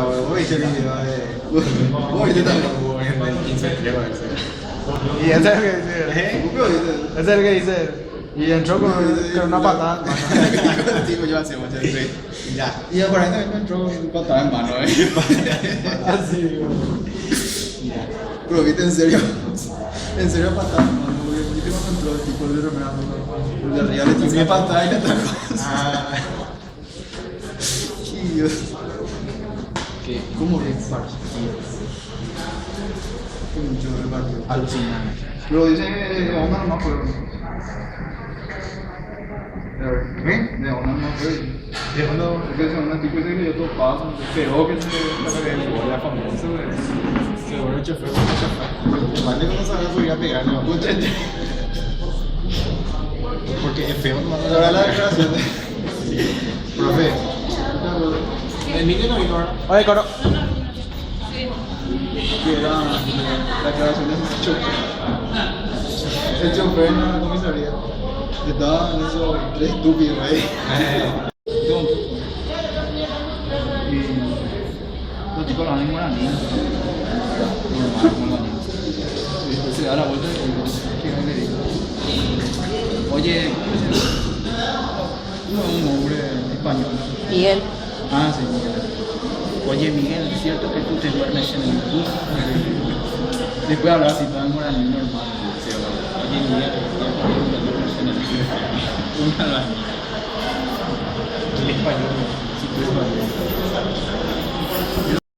vos viste el video de. Vos viste también. En el 15 creo ese. Y ese es el que dice. Vos viste. Ese es el que dice. Y entró con una patada. Tipo, yo hacía mucho eso. Ya. Y por ahí también me entró un patada en mano, Así, digo. Pero viste, en serio patada en mano, porque viste cuando entró el tipo de remera, de arriba le tiró una patada y le atacó. Y Dios. Que ¿Cómo que partido? Qué mucho el partido. alucinante. Pero dice onda nomás, pero. ¿Qué? De onda nomás, pero. De onda, porque es onda tipo ese que yo topaba, pero que se la famosa, Se volvió el chofer, el mande cómo sabía subir a pegarle. Porque es feo, no. Ahora la declaración de. Profe. El Miguel no vino ahora. Oye, coro. Que era la declaración de ese chofer. El chofer en la comisaría. Estaba en eso, re estúpido, Y los tipos lo van en guaraní. Normal, como guaraní. Y después se da la vuelta y ¿qué me dijo? Oye, no, un hombre español. Miguel. Ah, sí, Miguel. Oye, Miguel, ¿es cierto que tú te duermes en el bus? Después hablaba así, todo en guaraní normal. Oye, Miguel, ¿es cierto que tú te duermes en el bus? Una albañil. El español. Sí, tú es español.